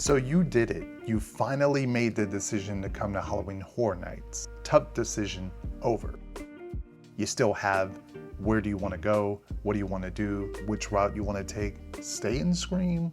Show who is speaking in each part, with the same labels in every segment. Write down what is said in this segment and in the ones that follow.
Speaker 1: So you did it. You finally made the decision to come to Halloween Horror Nights. Tough decision over. You still have where do you want to go, what do you want to do, which route you want to take, stay and scream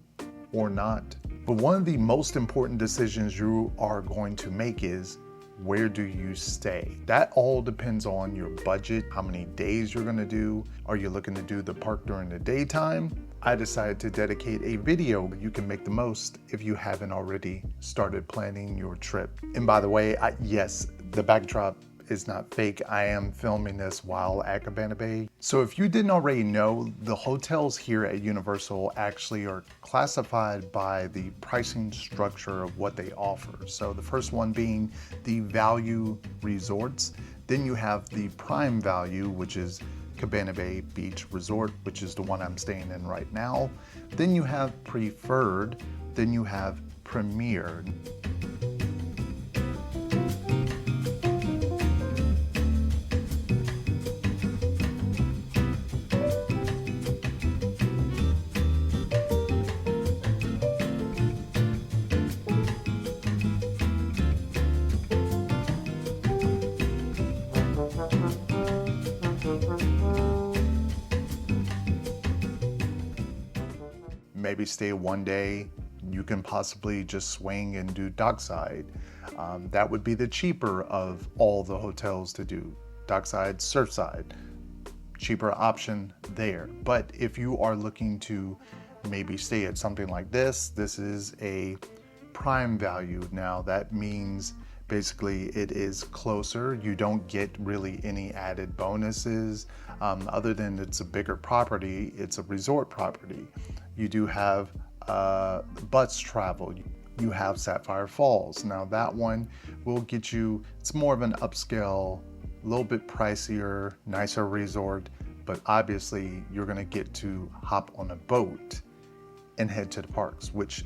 Speaker 1: or not. But one of the most important decisions you are going to make is where do you stay? That all depends on your budget, how many days you're gonna do. Are you looking to do the park during the daytime? I decided to dedicate a video you can make the most if you haven't already started planning your trip. And by the way, yes, the backdrop is not fake. I am filming this while at Cabana Bay. So if you didn't already know, the hotels here at Universal actually are classified by the pricing structure of what they offer. So the first one being the value resorts. Then you have the prime value, which is Cabana Bay Beach Resort, which is the one I'm staying in right now. Then you have preferred, then you have premier. Maybe stay one day. You can possibly just swing and do dockside. That would be the cheaper of all the hotels to do. Dockside, surfside, cheaper option there. But if you are looking to maybe stay at something like this is a prime value. Now that means basically it is closer. You don't get really any added bonuses other than it's a bigger property. It's a resort property. You do have bus travel. You have Sapphire Falls. Now that one will get you, it's more of an upscale, a little bit pricier, nicer resort, but obviously you're gonna get to hop on a boat and head to the parks, which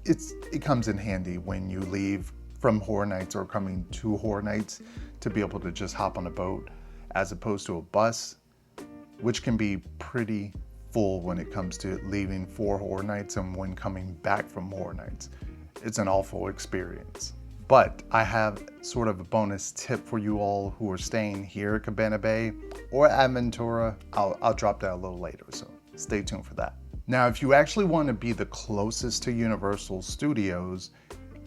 Speaker 1: it comes in handy when you leave from Horror Nights or coming to Horror Nights to be able to just hop on a boat as opposed to a bus, which can be pretty full when it comes to leaving for Horror Nights and when coming back from Horror Nights. It's an awful experience. But I have sort of a bonus tip for you all who are staying here at Cabana Bay or at Ventura. I'll drop that a little later, so stay tuned for that. Now, if you actually want to be the closest to Universal Studios,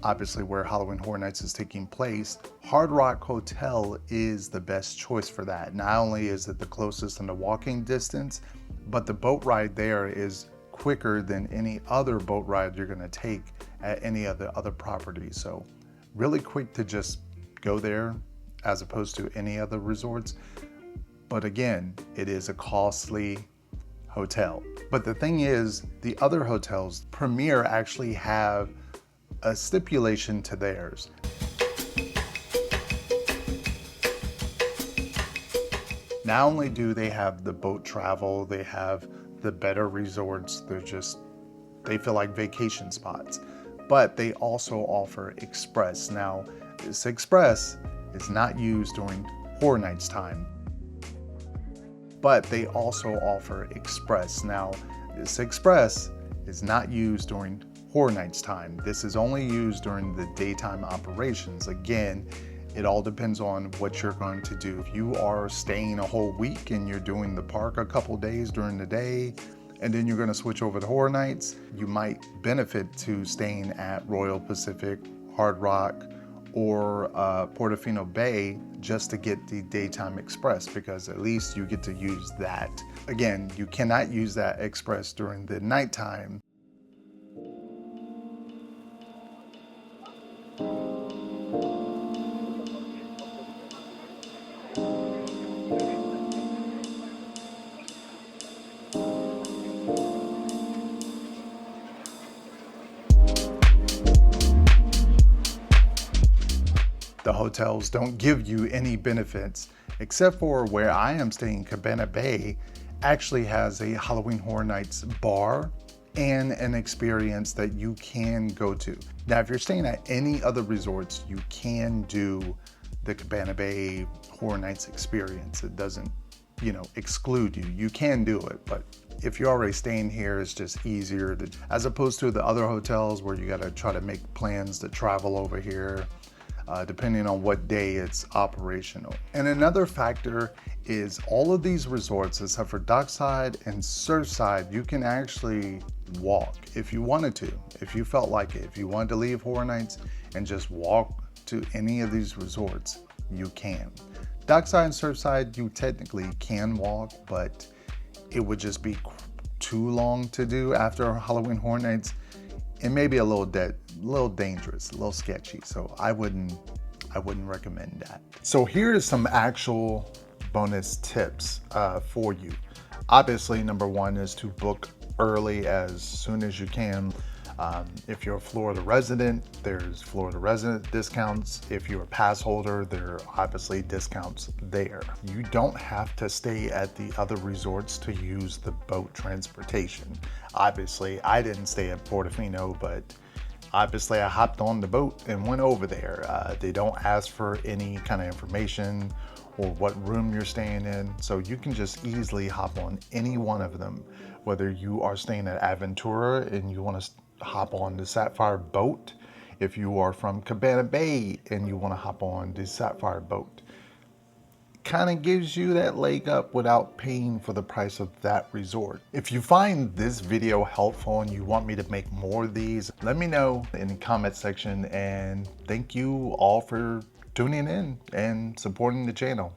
Speaker 1: obviously where Halloween Horror Nights is taking place, Hard Rock Hotel is the best choice for that. Not only is it the closest in the walking distance, but the boat ride there is quicker than any other boat ride you're gonna take at any of the other properties. So really quick to just go there as opposed to any other resorts. But again, it is a costly hotel. But the thing is, the other hotels, Premier, actually have a stipulation to theirs. Not only do they have the boat travel, they have the better resorts, they feel like vacation spots, but they also offer Express. Now, this Express is not used during Horror Nights time, but they also offer Express. Now, this Express is not used during Horror Nights time. This is only used during the daytime operations. Again, it all depends on what you're going to do. If you are staying a whole week and you're doing the park a couple days during the day, and then you're gonna switch over to Horror Nights, you might benefit to staying at Royal Pacific, Hard Rock, or Portofino Bay just to get the daytime express, because at least you get to use that. Again, you cannot use that express during the nighttime. The hotels don't give you any benefits, except for where I am staying. Cabana Bay actually has a Halloween Horror Nights bar and an experience that you can go to. Now, if you're staying at any other resorts, you can do the Cabana Bay Horror Nights experience. It doesn't exclude you. You can do it, but if you're already staying here, it's just easier to, as opposed to the other hotels where you got to try to make plans to travel over here, depending on what day it's operational. And another factor is all of these resorts, except for Dockside and Surfside, you can actually walk if you wanted to, if you felt like it. If you wanted to leave Horror Nights and just walk to any of these resorts, you can. Dockside and Surfside, you technically can walk, but it would just be too long to do after Halloween Horror Nights. It may be a little dangerous, a little sketchy. So I wouldn't recommend that. So here's some actual bonus tips for you. Obviously, number one is to book early as soon as you can. If you're a Florida resident, there's Florida resident discounts. If you're a pass holder, there are obviously discounts there. You don't have to stay at the other resorts to use the boat transportation. Obviously, I didn't stay at Portofino, but obviously I hopped on the boat and went over there. They don't ask for any kind of information or what room you're staying in. So you can just easily hop on any one of them, whether you are staying at Aventura and you want to hop on the Sapphire boat, if you are from Cabana Bay and you want to hop on the Sapphire boat. Kind of gives you that leg up without paying for the price of that resort. If you find this video helpful and you want me to make more of these, let me know in the comment section, and thank you all for tuning in and supporting the channel.